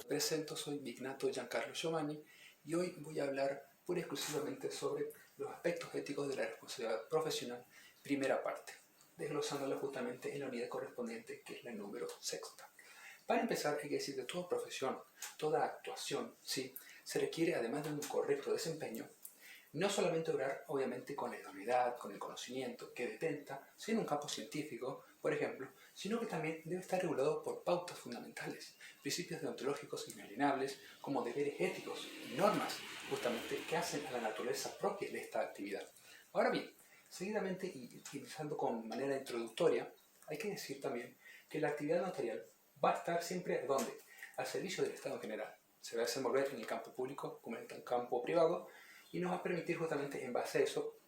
Presento, soy Vignato Giancarlo Giovanni y hoy voy a hablar pura y exclusivamente sobre los aspectos éticos de la responsabilidad profesional, primera parte, desglosándolo justamente en la unidad correspondiente, que es la número sexta. Para empezar, hay que decir que toda profesión, toda actuación, ¿sí?, se requiere, además de un correcto desempeño, no solamente obrar, obviamente, con la idoneidad, con el conocimiento que detenta, sino en un campo científico, por ejemplo, sino que también debe estar regulado por pautas fundamentales, principios deontológicos inalienables, como deberes éticos y normas, justamente, que hacen a la naturaleza propia de esta actividad. Ahora bien, seguidamente, y empezando con manera introductoria, hay que decir también que la actividad notarial va a estar siempre, ¿dónde?, al servicio del Estado en general. Se va a desenvolver en el campo público como en el campo privado, y nos va a permitir justamente en base a eso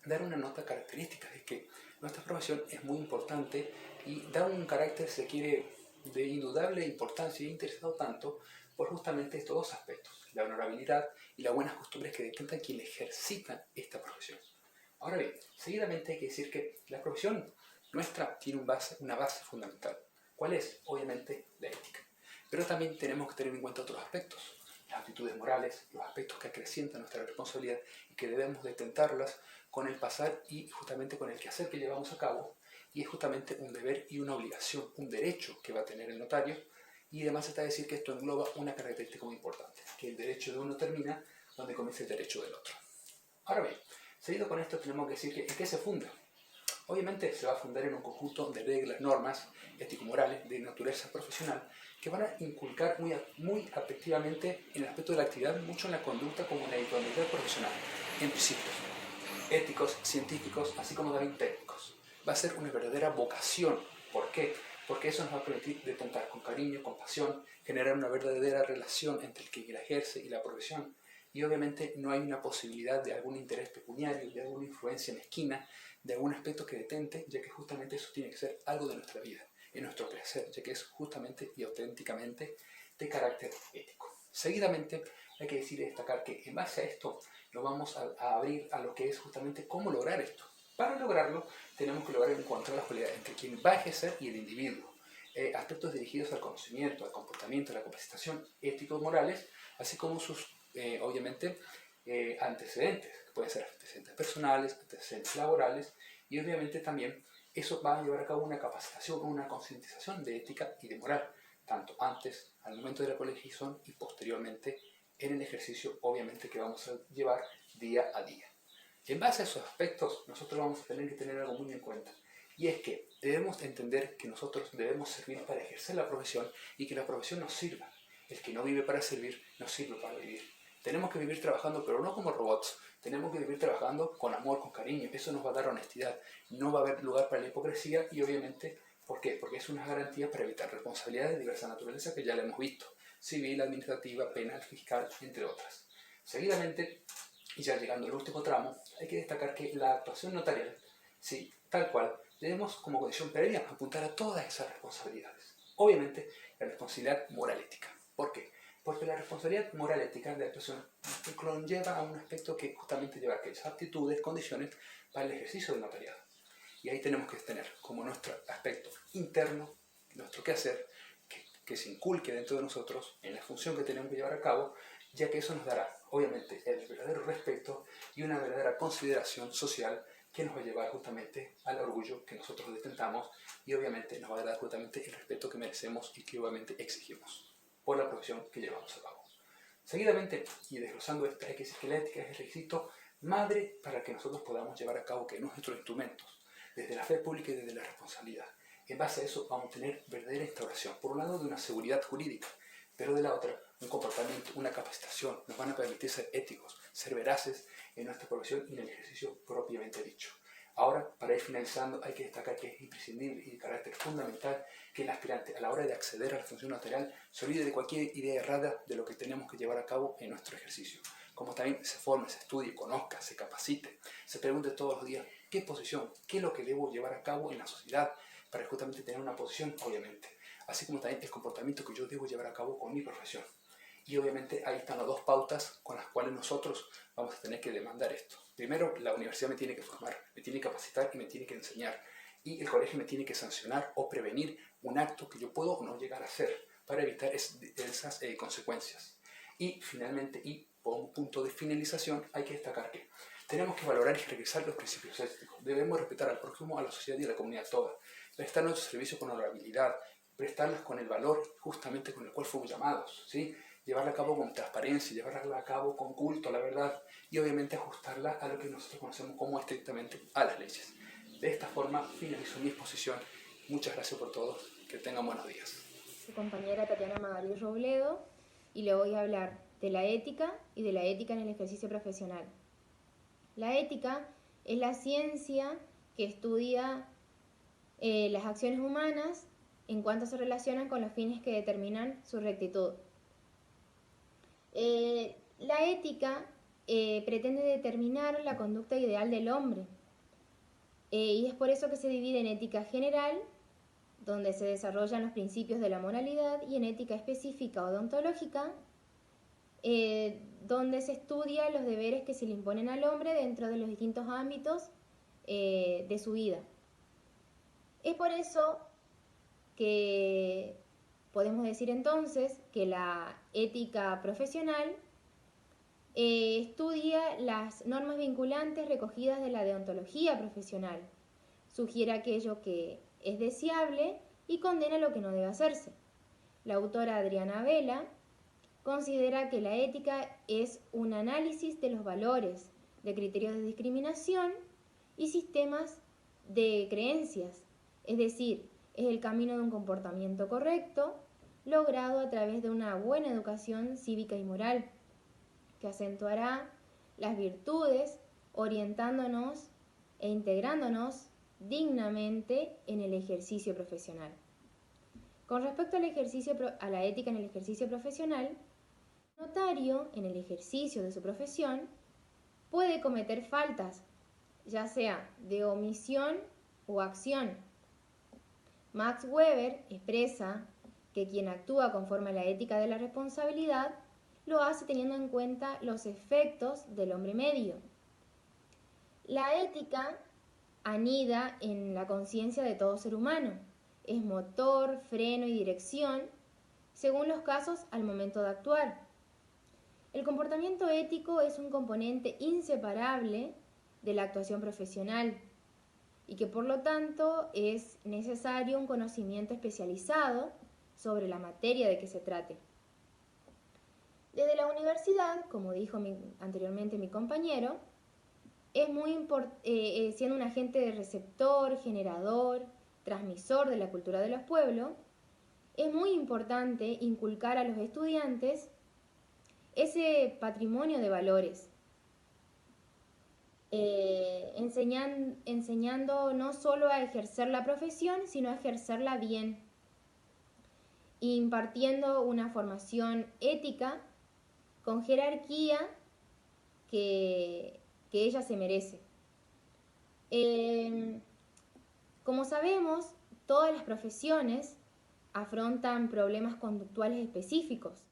dar una nota característica de que nuestra profesión es muy importante y da un carácter, se quiere, de indudable importancia y interesado tanto por justamente estos dos aspectos, la honorabilidad y las buenas costumbres que detentan quienes ejercitan esta profesión. Ahora bien, seguidamente hay que decir que la profesión nuestra tiene una base fundamental. ¿Cuál es? Obviamente la ética. Pero también tenemos que tener en cuenta otros aspectos, las actitudes morales, los aspectos que acrecientan nuestra responsabilidad y que debemos detentarlas con el pasar y justamente con el quehacer que llevamos a cabo, y es justamente un deber y una obligación, un derecho que va a tener el notario, y además está a decir que esto engloba una característica muy importante, que el derecho de uno termina donde comienza el derecho del otro. Ahora bien, seguido con esto tenemos que decir que ¿en qué se funda? Obviamente se va a fundar en un conjunto de reglas, normas ético-morales de naturaleza profesional que van a inculcar muy afectivamente en el aspecto de la actividad, mucho en la conducta como en la idoneidad profesional, en principios éticos, científicos, así como también técnicos. Va a ser una verdadera vocación. ¿Por qué? Porque eso nos va a permitir detentar con cariño, con pasión, generar una verdadera relación entre el que la ejerce y la profesión. Y obviamente no hay una posibilidad de algún interés pecuniario, de alguna influencia mezquina, de algún aspecto que detente, ya que justamente eso tiene que ser algo de nuestra vida, en nuestro placer, ya que es justamente y auténticamente de carácter ético. Seguidamente hay que decir y destacar que en base a esto lo vamos a abrir a lo que es justamente cómo lograr esto. Para lograrlo tenemos que lograr encontrar la cualidad entre quien va a ejercer y el individuo, aspectos dirigidos al conocimiento, al comportamiento, a la capacitación éticos morales, así como sus, obviamente, antecedentes, que pueden ser antecedentes personales, antecedentes laborales, y obviamente también eso va a llevar a cabo una capacitación, una concientización de ética y de moral, tanto antes, al momento de la colegiación y posteriormente en el ejercicio, obviamente, que vamos a llevar día a día. En base a esos aspectos, nosotros vamos a tener que tener algo muy en cuenta, y es que debemos entender que nosotros debemos servir para ejercer la profesión y que la profesión nos sirva. El que no vive para servir, no sirve para vivir. Tenemos que vivir trabajando, pero no como robots. Tenemos que vivir trabajando con amor, con cariño. Eso nos va a dar honestidad. No va a haber lugar para la hipocresía y obviamente, ¿por qué? Porque es una garantía para evitar responsabilidades de diversa naturaleza que ya la hemos visto. Civil, administrativa, penal, fiscal, entre otras. Seguidamente, y ya llegando al último tramo, hay que destacar que la actuación notarial, sí, tal cual, debemos como condición previa apuntar a todas esas responsabilidades. Obviamente, la responsabilidad moral ética. ¿Por qué? Porque la responsabilidad moral ética de la actuación conlleva a un aspecto que justamente lleva a aquellas aptitudes, condiciones para el ejercicio del notariado. Y ahí tenemos que tener como nuestro aspecto interno, nuestro quehacer, que se inculque dentro de nosotros en la función que tenemos que llevar a cabo, ya que eso nos dará, obviamente, el verdadero respeto y una verdadera consideración social que nos va a llevar justamente al orgullo que nosotros detentamos y obviamente nos va a dar justamente el respeto que merecemos y que obviamente exigimos por la profesión que llevamos a cabo. Seguidamente, y desglosando esto, hay que decir que la ética es el requisito madre para que nosotros podamos llevar a cabo que nuestros instrumentos, desde la fe pública y desde la responsabilidad. En base a eso vamos a tener verdadera instauración, por un lado de una seguridad jurídica, pero de la otra un comportamiento, una capacitación, nos van a permitir ser éticos, ser veraces en nuestra profesión y en el ejercicio propiamente dicho. Ahora, para ir finalizando, hay que destacar que es imprescindible y de carácter fundamental que el aspirante, a la hora de acceder a la función notarial, se olvide de cualquier idea errada de lo que tenemos que llevar a cabo en nuestro ejercicio. Como también se forme, se estudie, conozca, se capacite, se pregunte todos los días qué posición, qué es lo que debo llevar a cabo en la sociedad para justamente tener una posición, obviamente. Así como también el comportamiento que yo debo llevar a cabo con mi profesión. Y obviamente ahí están las dos pautas con las cuales nosotros vamos a tener que demandar esto. Primero, la universidad me tiene que formar, me tiene que capacitar y me tiene que enseñar. Y el colegio me tiene que sancionar o prevenir un acto que yo puedo o no llegar a hacer para evitar esas consecuencias. Y finalmente, y por un punto de finalización, hay que destacar que tenemos que valorar y regresar los principios éticos. Debemos respetar al prójimo, a la sociedad y a la comunidad toda. Prestar nuestro servicio con honorabilidad, prestarlas con el valor justamente con el cual fuimos llamados, ¿sí? Llevarla a cabo con transparencia, llevarla a cabo con culto a la verdad y obviamente ajustarla a lo que nosotros conocemos como estrictamente a las leyes. De esta forma finalizo mi exposición. Muchas gracias por todo. Que tengan buenos días. Su compañera Tatiana Magalí Robledo y le voy a hablar de la ética y de la ética en el ejercicio profesional. La ética es la ciencia que estudia las acciones humanas en cuanto se relacionan con los fines que determinan su rectitud. La ética pretende determinar la conducta ideal del hombre y es por eso que se divide en ética general, donde se desarrollan los principios de la moralidad, y en ética específica o deontológica, donde se estudia los deberes que se le imponen al hombre dentro de los distintos ámbitos de su vida. Es por eso que podemos decir entonces que la ética profesional estudia las normas vinculantes recogidas de la deontología profesional, sugiere aquello que es deseable y condena lo que no debe hacerse. La autora Adriana Vela considera que la ética es un análisis de los valores, de criterios de discriminación y sistemas de creencias, es decir, es el camino de un comportamiento correcto logrado a través de una buena educación cívica y moral, que acentuará las virtudes orientándonos e integrándonos dignamente en el ejercicio profesional. Con respecto a la ética en el ejercicio profesional, el notario en el ejercicio de su profesión puede cometer faltas, ya sea de omisión o acción. Max Weber expresa que quien actúa conforme a la ética de la responsabilidad lo hace teniendo en cuenta los efectos del hombre medio. La ética anida en la conciencia de todo ser humano. Es motor, freno y dirección, según los casos al momento de actuar. El comportamiento ético es un componente inseparable de la actuación profesional y que por lo tanto es necesario un conocimiento especializado sobre la materia de que se trate. Desde la universidad, como dijo anteriormente mi compañero, es siendo un agente receptor, generador, transmisor de la cultura de los pueblos, es muy importante inculcar a los estudiantes ese patrimonio de valores, enseñando no solo a ejercer la profesión, sino a ejercerla bien, impartiendo una formación ética con jerarquía que ella se merece. Como sabemos, todas las profesiones afrontan problemas conductuales específicos,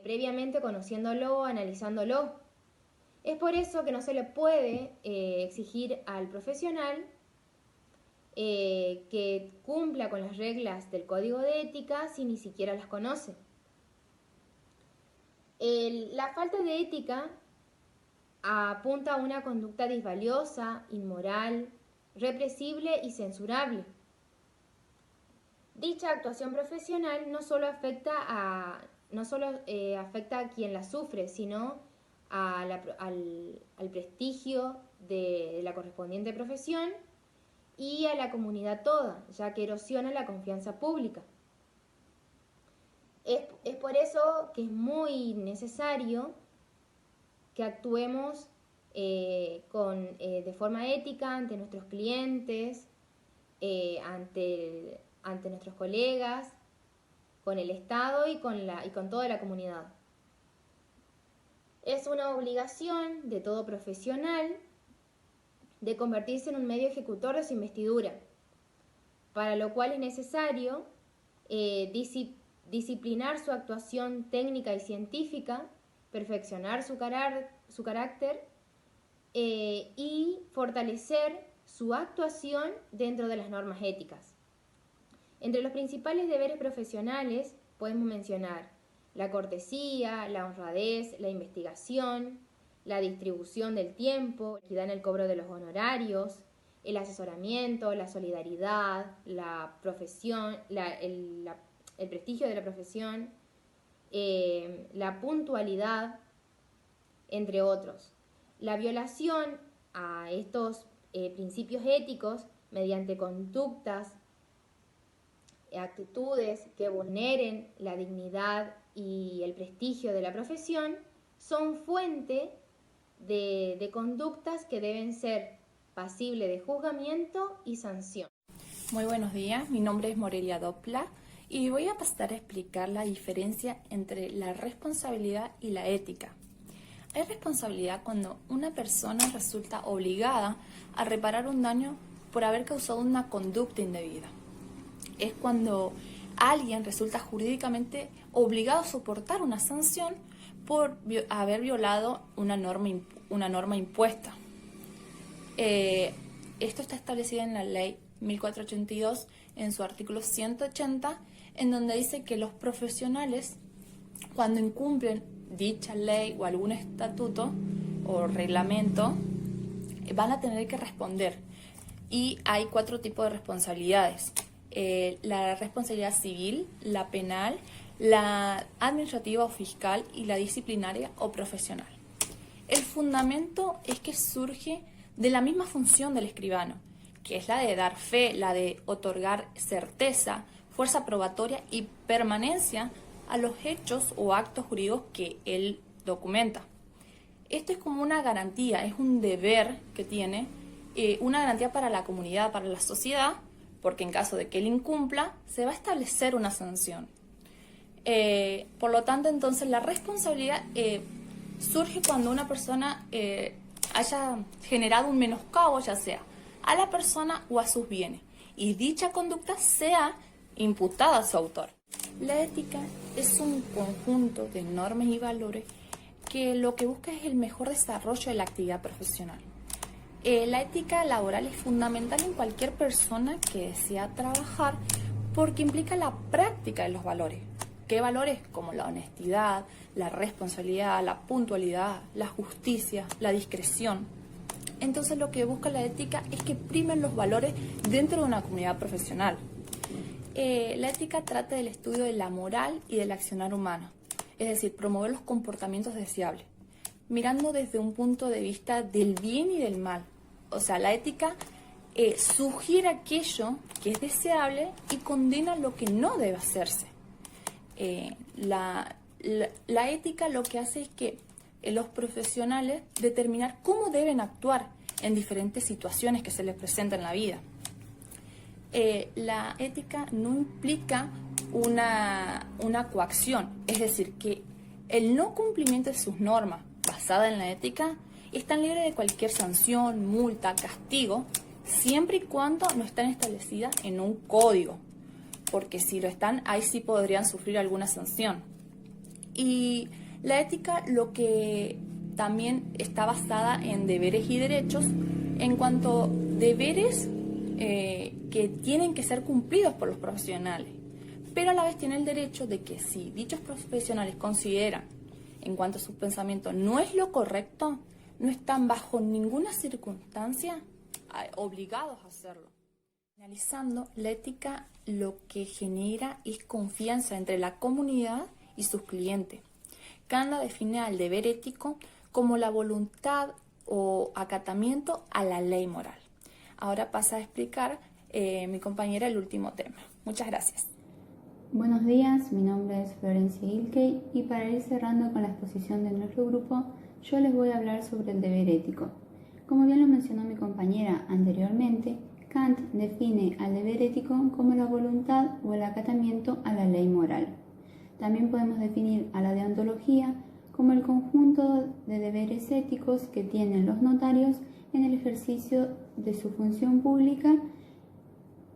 previamente conociéndolo, analizándolo. Es por eso que no se le puede exigir al profesional que cumpla con las reglas del código de ética si ni siquiera las conoce. La falta de ética apunta a una conducta disvaliosa, inmoral, represible y censurable. Dicha actuación profesional no solo afecta a quien la sufre, sino al prestigio de la correspondiente profesión y a la comunidad toda, ya que erosiona la confianza pública. Es por eso que es muy necesario que actuemos de forma ética ante nuestros clientes, ante nuestros colegas, con el Estado y con toda la comunidad. Es una obligación de todo profesional de convertirse en un medio ejecutor de su investidura, para lo cual es necesario disciplinar su actuación técnica y científica, perfeccionar su carácter y fortalecer su actuación dentro de las normas éticas. Entre los principales deberes profesionales podemos mencionar la cortesía, la honradez, la investigación, la distribución del tiempo, la equidad en el cobro de los honorarios, el asesoramiento, la solidaridad, la profesión, el prestigio de la profesión, la puntualidad, entre otros. La violación a estos principios éticos mediante conductas, actitudes que vulneren la dignidad y el prestigio de la profesión son fuente de conductas que deben ser pasibles de juzgamiento y sanción. Muy buenos días, mi nombre es Morelia Dopla y voy a pasar a explicar la diferencia entre la responsabilidad y la ética. Hay responsabilidad cuando una persona resulta obligada a reparar un daño por haber causado una conducta indebida. Es cuando alguien resulta jurídicamente obligado a soportar una sanción por haber violado una norma impuesta. Esto está establecido en la ley 1482 en su artículo 180, en donde dice que los profesionales, cuando incumplen dicha ley o algún estatuto o reglamento, van a tener que responder. Y hay 4 tipos de responsabilidades. La responsabilidad civil, la penal, la administrativa o fiscal y la disciplinaria o profesional. El fundamento es que surge de la misma función del escribano, que es la de dar fe, la de otorgar certeza, fuerza probatoria y permanencia a los hechos o actos jurídicos que él documenta. Esto es como una garantía, es un deber que tiene, una garantía para la comunidad, para la sociedad, porque en caso de que él incumpla, se va a establecer una sanción. Por lo tanto, entonces, la responsabilidad surge cuando una persona haya generado un menoscabo, ya sea a la persona o a sus bienes, y dicha conducta sea imputada a su autor. La ética es un conjunto de normas y valores que lo que busca es el mejor desarrollo de la actividad profesional. La ética laboral es fundamental en cualquier persona que desea trabajar porque implica la práctica de los valores. ¿Qué valores? Como la honestidad, la responsabilidad, la puntualidad, la justicia, la discreción. Entonces lo que busca la ética es que primen los valores dentro de una comunidad profesional. La ética trata del estudio de la moral y del accionar humano, es decir, promover los comportamientos deseables, mirando desde un punto de vista del bien y del mal. O sea, la ética sugiere aquello que es deseable y condena lo que no debe hacerse. La ética lo que hace es que los profesionales determinar cómo deben actuar en diferentes situaciones que se les presentan en la vida. La ética no implica una coacción, es decir, que el no cumplimiento de sus normas basada en la ética están libres de cualquier sanción, multa, castigo, siempre y cuando no están establecidas en un código, porque si lo están, ahí sí podrían sufrir alguna sanción. Y la ética lo que también está basada en deberes y derechos, en cuanto a deberes que tienen que ser cumplidos por los profesionales, pero a la vez tiene el derecho de que si dichos profesionales consideran, en cuanto a sus pensamientos, no es lo correcto, no están bajo ninguna circunstancia obligados a hacerlo. Finalizando, la ética lo que genera es confianza entre la comunidad y sus clientes. Kanda define al deber ético como la voluntad o acatamiento a la ley moral. Ahora pasa a explicar mi compañera el último tema. Muchas gracias. Buenos días, mi nombre es Florencia Ilkey y para ir cerrando con la exposición de nuestro grupo, yo les voy a hablar sobre el deber ético. Como bien lo mencionó mi compañera anteriormente, Kant define al deber ético como la voluntad o el acatamiento a la ley moral. También podemos definir a la deontología como el conjunto de deberes éticos que tienen los notarios en el ejercicio de su función pública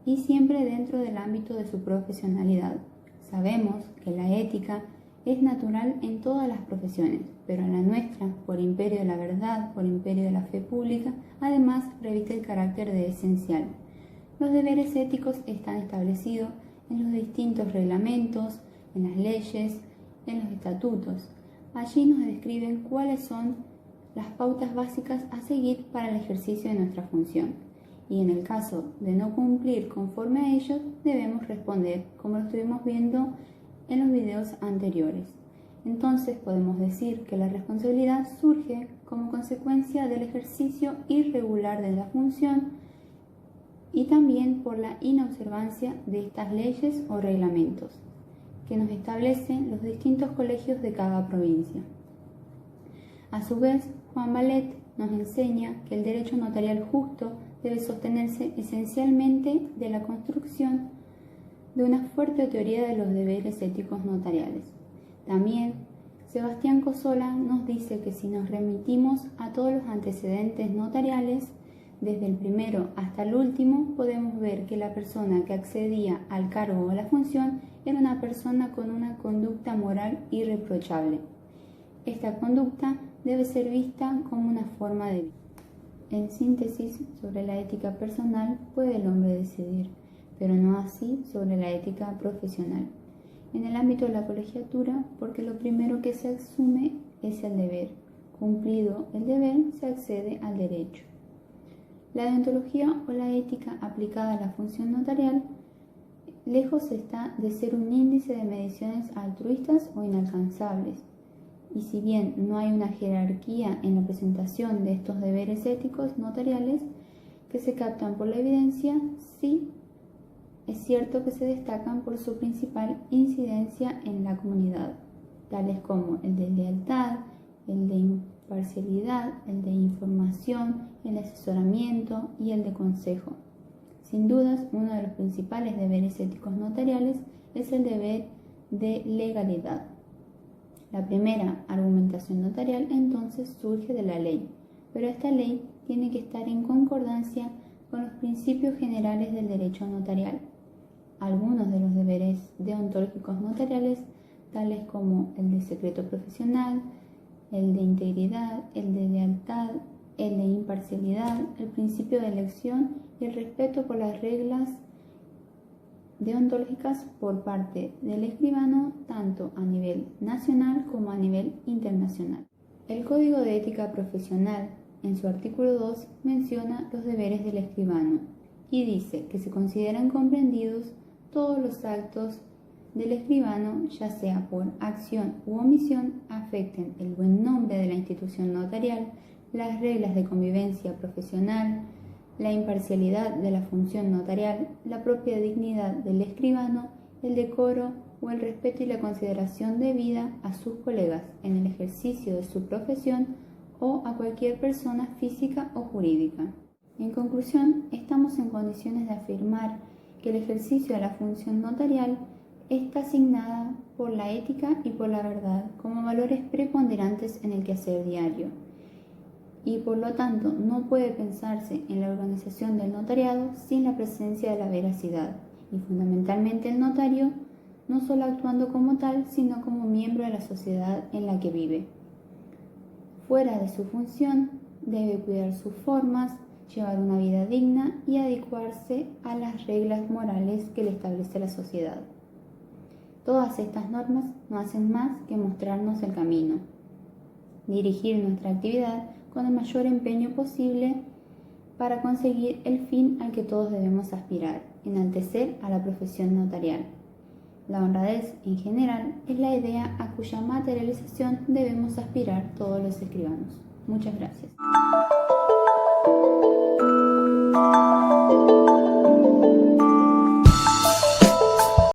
y siempre dentro del ámbito de su profesionalidad, Sabemos que la ética es natural en todas las profesiones, pero en la nuestra, por imperio de la verdad, por imperio de la fe pública, además reviste el carácter de esencial. Los deberes éticos están establecidos en los distintos reglamentos, en las leyes, en los estatutos. Allí nos describen cuáles son las pautas básicas a seguir para el ejercicio de nuestra función. Y en el caso de no cumplir conforme a ellos, debemos responder, como lo estuvimos viendo en los videos anteriores. Entonces podemos decir que la responsabilidad surge como consecuencia del ejercicio irregular de la función y también por la inobservancia de estas leyes o reglamentos que nos establecen los distintos colegios de cada provincia. A su vez, Juan Balet nos enseña que el derecho notarial justo debe sostenerse esencialmente de la construcción de una fuerte teoría de los deberes éticos notariales. También, Sebastián Cossola nos dice que si nos remitimos a todos los antecedentes notariales, desde el primero hasta el último, podemos ver que la persona que accedía al cargo o a la función era una persona con una conducta moral irreprochable. Esta conducta debe ser vista como una forma de vida. En síntesis, sobre la ética personal puede el hombre decidir, pero no así sobre la ética profesional. En el ámbito de la colegiatura, porque lo primero que se asume es el deber. Cumplido el deber, se accede al derecho. La deontología o la ética aplicada a la función notarial lejos está de ser un índice de mediciones altruistas o inalcanzables. Y si bien no hay una jerarquía en la presentación de estos deberes éticos notariales que se captan por la evidencia, sí es cierto que se destacan por su principal incidencia en la comunidad, tales como el de lealtad, el de imparcialidad, el de información, el de asesoramiento y el de consejo. Sin dudas, uno de los principales deberes éticos notariales es el deber de legalidad. La primera argumentación notarial entonces surge de la ley, pero esta ley tiene que estar en concordancia con los principios generales del derecho notarial. Algunos de los deberes deontológicos notariales, tales como el de secreto profesional, el de integridad, el de lealtad, el de imparcialidad, el principio de elección y el respeto por las reglas deontológicas por parte del escribano, tanto a nivel nacional como a nivel internacional. El Código de Ética Profesional, en su artículo 2, menciona los deberes del escribano y dice que se consideran comprendidos todos los actos del escribano, ya sea por acción u omisión, afecten el buen nombre de la institución notarial, las reglas de convivencia profesional, la imparcialidad de la función notarial, la propia dignidad del escribano, el decoro o el respeto y la consideración debida a sus colegas en el ejercicio de su profesión o a cualquier persona física o jurídica. En conclusión, estamos en condiciones de afirmar que el ejercicio de la función notarial está asignada por la ética y por la verdad como valores preponderantes en el quehacer diario, y por lo tanto no puede pensarse en la organización del notariado sin la presencia de la veracidad, y fundamentalmente el notario no solo actuando como tal, sino como miembro de la sociedad en la que vive. Fuera de su función, debe cuidar sus formas, llevar una vida digna y adecuarse a las reglas morales que le establece la sociedad. Todas estas normas no hacen más que mostrarnos el camino, dirigir nuestra actividad con el mayor empeño posible para conseguir el fin al que todos debemos aspirar, enaltecer a la profesión notarial. La honradez en general es la idea a cuya materialización debemos aspirar todos los escribanos. Muchas gracias.